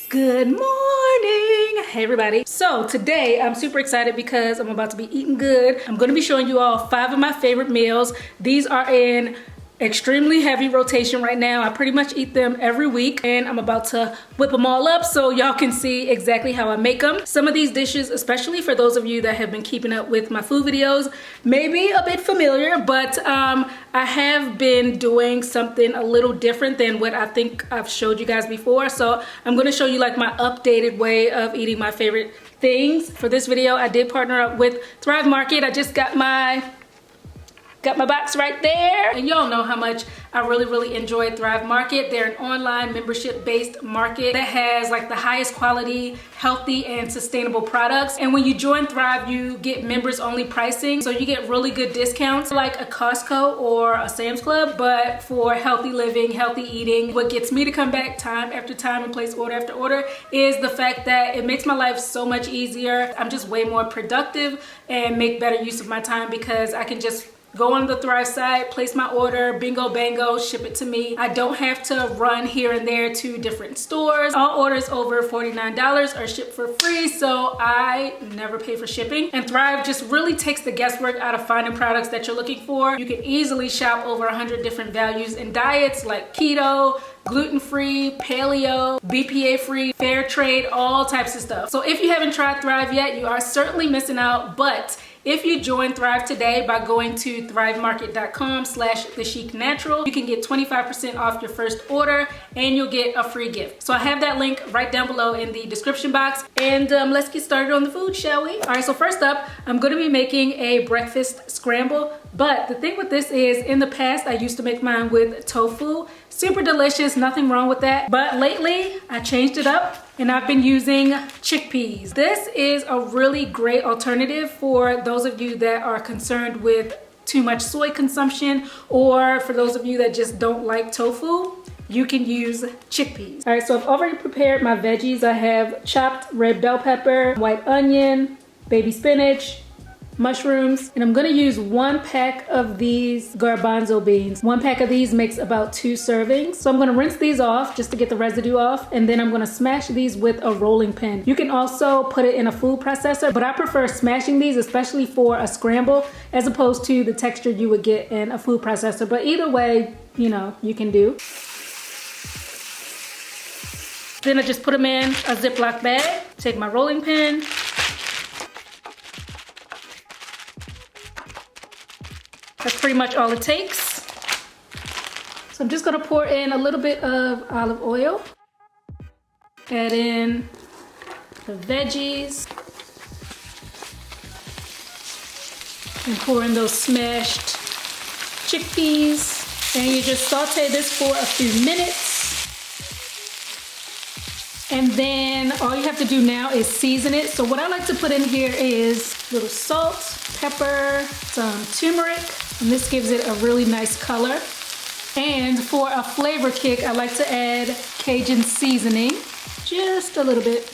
Good morning. Hey everybody. So today I'm super excited because I'm about to be eating good. I'm going to be showing you all 5 of my favorite meals. These are in extremely heavy rotation right now. I pretty much eat them every week and I'm about to whip them all up so y'all can see exactly how I make them. Some of these dishes, especially for those of you that have been keeping up with my food videos, may be a bit familiar, but I have been doing something a little different than what I think I've showed you guys before. So I'm going to show you like my updated way of eating my favorite things. For this video, I did partner up with Thrive Market. I just got my box right there, and y'all know how much I really enjoy Thrive Market. They're an online membership based market that has like the highest quality, healthy and sustainable products. And when you join Thrive, you get members only pricing, so you get really good discounts like a Costco or a Sam's Club, but for healthy living, healthy eating. What gets me to come back time after time and place order after order is the fact that it makes my life so much easier. I'm just way more productive and make better use of my time because I can just go on the Thrive site, place my order, bingo bango, ship it to me. I don't have to run here and there to different stores. All orders over $49 are shipped for free, so I never pay for shipping. And Thrive just really takes the guesswork out of finding products that you're looking for. You can easily shop over 100 different values and diets like keto, gluten-free, paleo, BPA-free, fair trade, all types of stuff. So if you haven't tried Thrive yet, you are certainly missing out, but if you join Thrive today by going to thrivemarket.com/thechicnatural, you can get 25% off your first order and you'll get a free gift. So I have that link right down below in the description box. And let's get started on the food, shall we? All right, so first up, I'm gonna be making a breakfast scramble. But the thing with this is, in the past, I used to make mine with tofu. Super delicious, nothing wrong with that. But lately, I changed it up and I've been using chickpeas. This is a really great alternative for those of you that are concerned with too much soy consumption, or for those of you that just don't like tofu, you can use chickpeas. All right, so I've already prepared my veggies. I have chopped red bell pepper, white onion, baby spinach, mushrooms, and I'm gonna use 1 pack of these garbanzo beans. 1 pack of these makes about 2 servings. So I'm gonna rinse these off just to get the residue off, and then I'm gonna smash these with a rolling pin. You can also put it in a food processor, but I prefer smashing these, especially for a scramble, as opposed to the texture you would get in a food processor. But either way, you know, you can do. Then I just put them in a Ziploc bag, take my rolling pin, that's pretty much all it takes. So I'm just gonna pour in a little bit of olive oil, add in the veggies, and pour in those smashed chickpeas. And you just saute this for a few minutes. And then all you have to do now is season it. So what I like to put in here is a little salt, pepper, some turmeric, and this gives it a really nice color. And for a flavor kick, I like to add Cajun seasoning, just a little bit.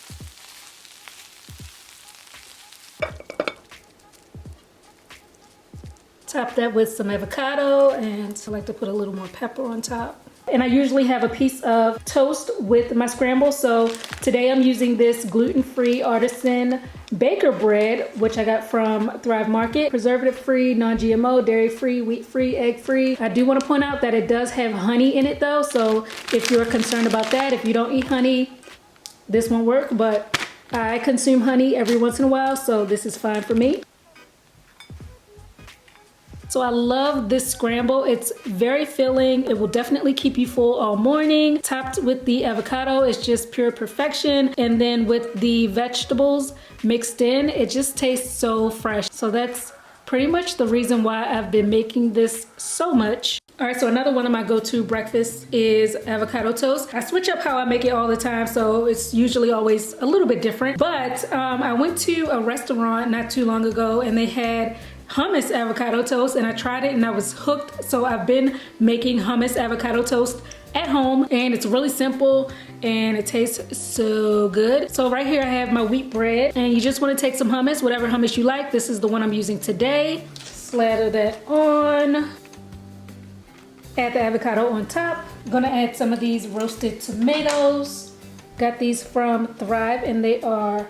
Top that with some avocado, and I like to put a little more pepper on top. And I usually have a piece of toast with my scramble. So today I'm using this gluten-free artisan baker bread, which I got from Thrive Market. Preservative-free, non-GMO, dairy-free, wheat-free, egg-free. I do want to point out that it does have honey in it though. So if you're concerned about that, if you don't eat honey, this won't work. But I consume honey every once in a while, so this is fine for me. So I love this scramble. It's very filling. It will definitely keep you full all morning. Topped with the avocado is just pure perfection. And then with the vegetables mixed in, it just tastes so fresh. So that's pretty much the reason why I've been making this so much. All right, so another one of my go-to breakfasts is avocado toast. I switch up how I make it all the time, so it's usually always a little bit different. But I went to a restaurant not too long ago and they had hummus avocado toast, and I tried it and I was hooked. So I've been making hummus avocado toast at home, and it's really simple and it tastes so good. So right here I have my wheat bread, and you just want to take some hummus, whatever hummus you like. This is the one I'm using today. Slather that on. Add the avocado on top. I'm gonna add some of these roasted tomatoes, Got these from Thrive and they are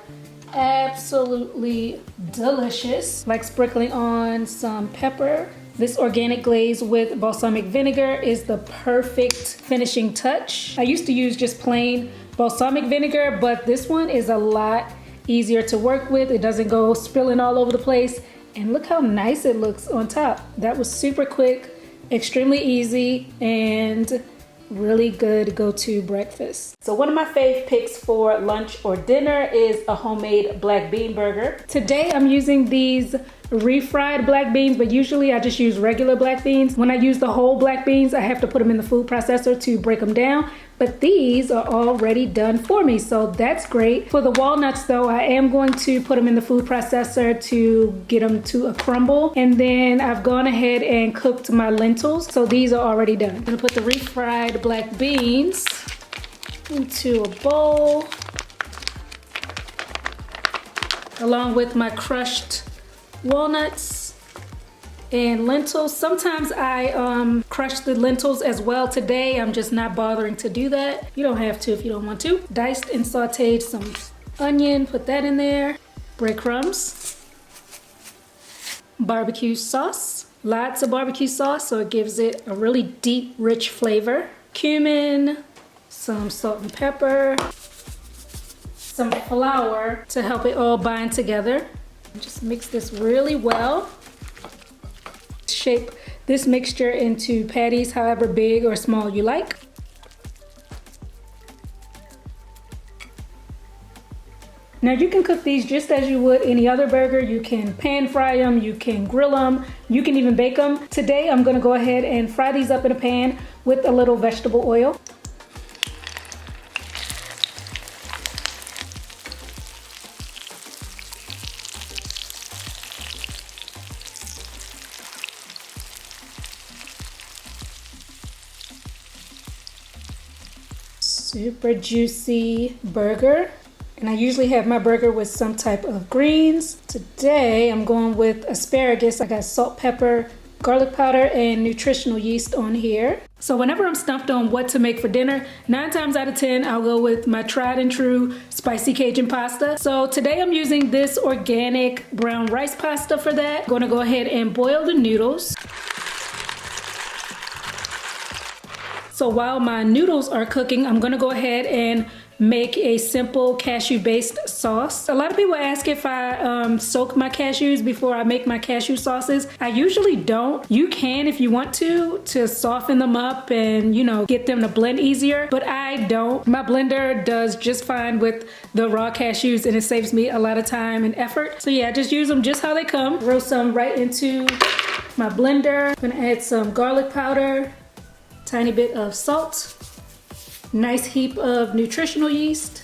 absolutely delicious. Like sprinkling on some pepper. This organic glaze with balsamic vinegar is the perfect finishing touch. I used to use just plain balsamic vinegar, but this one is a lot easier to work with. It doesn't go spilling all over the place. And look how nice it looks on top. That was super quick, extremely easy, and really good go-to breakfast. So one of my fave picks for lunch or dinner is a homemade black bean burger. Today I'm using these refried black beans, but usually I just use regular black beans. When I use the whole black beans, I have to put them in the food processor to break them down, but these are already done for me, so that's great. For the walnuts though, I am going to put them in the food processor to get them to a crumble, and then I've gone ahead and cooked my lentils, so these are already done. I'm gonna put the refried black beans into a bowl along with my crushed walnuts and lentils. Sometimes I crush the lentils as well. Today I'm just not bothering to do that. You don't have to if you don't want to. Diced and sauteed some onion, put that in there. Breadcrumbs. Barbecue sauce. Lots of barbecue sauce so it gives it a really deep, rich flavor. Cumin, some salt and pepper, some flour to help it all bind together. Just mix this really well. Shape this mixture into patties however big or small you like. Now you can cook these just as you would any other burger. You can pan fry them, you can grill them, you can even bake them. Today I'm gonna go ahead and fry these up in a pan with a little vegetable oil. Super juicy burger. And I usually have my burger with some type of greens. Today I'm going with asparagus. I got salt, pepper, garlic powder, and nutritional yeast on here. So whenever I'm stumped on what to make for dinner, 9 times out of 10, I'll go with my tried and true spicy Cajun pasta. So today I'm using this organic brown rice pasta for that. I'm gonna go ahead and boil the noodles. So while my noodles are cooking, I'm gonna go ahead and make a simple cashew-based sauce. A lot of people ask if I soak my cashews before I make my cashew sauces. I usually don't. You can if you want to soften them up and, you know, get them to blend easier, but I don't. My blender does just fine with the raw cashews and it saves me a lot of time and effort. So yeah, I just use them just how they come. Throw some right into my blender. I'm gonna add some garlic powder, tiny bit of salt, nice heap of nutritional yeast.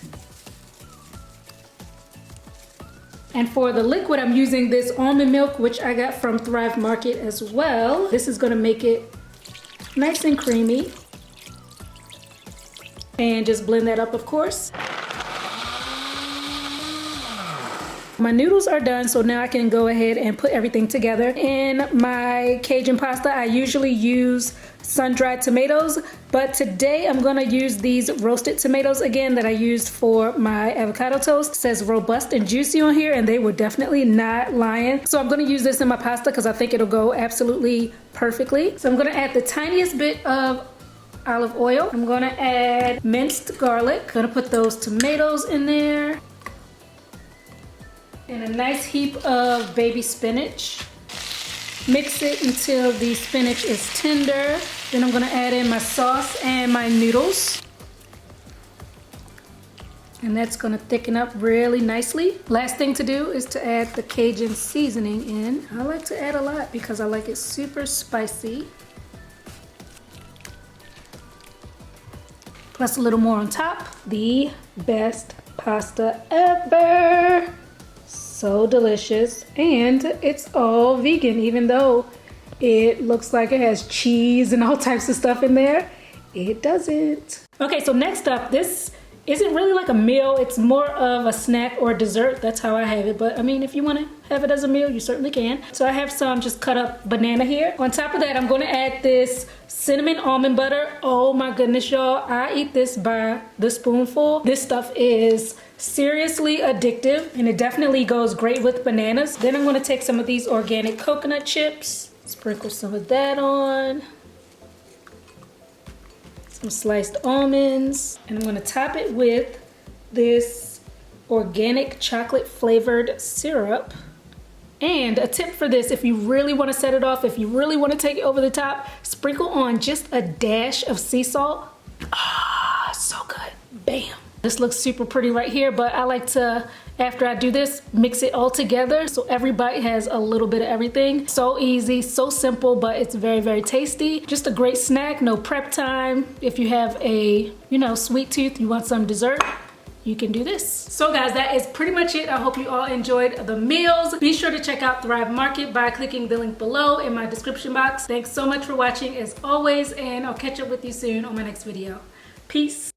And for the liquid, I'm using this almond milk, which I got from Thrive Market as well. This is gonna make it nice and creamy. And just blend that up, of course. My noodles are done, so now I can go ahead and put everything together. In my Cajun pasta, I usually use sun-dried tomatoes, but today I'm gonna use these roasted tomatoes again that I used for my avocado toast. It says robust and juicy on here, and they were definitely not lying. So I'm gonna use this in my pasta because I think it'll go absolutely perfectly. So I'm gonna add the tiniest bit of olive oil. I'm gonna add minced garlic. I'm gonna put those tomatoes in there. And a nice heap of baby spinach. Mix it until the spinach is tender. Then I'm gonna add in my sauce and my noodles. And that's gonna thicken up really nicely. Last thing to do is to add the Cajun seasoning in. I like to add a lot because I like it super spicy. Plus a little more on top. The best pasta ever. So delicious, and it's all vegan, even though it looks like it has cheese and all types of stuff in there. It doesn't. Okay, so next up, this isn't really like a meal. It's more of a snack or a dessert. That's how I have it. But I mean, if you want to have it as a meal, you certainly can. So I have some just cut up banana here. On top of that, I'm going to add this cinnamon almond butter. Oh my goodness, y'all. I eat this by the spoonful. This stuff is seriously addictive, and it definitely goes great with bananas. Then I'm going to take some of these organic coconut chips, sprinkle some of that on. Some sliced almonds, and I'm going to top it with this organic chocolate flavored syrup. And a tip for this, if you really want to set it off, if you really want to take it over the top, sprinkle on just a dash of sea salt. Ah, so good. Bam. This looks super pretty right here, but I like to, after I do this, mix it all together so every bite has a little bit of everything. So easy, so simple, but it's very, very tasty. Just a great snack, no prep time. If you have a, sweet tooth, you want some dessert, you can do this. So guys, that is pretty much it. I hope you all enjoyed the meals. Be sure to check out Thrive Market by clicking the link below in my description box. Thanks so much for watching as always, and I'll catch up with you soon on my next video. Peace.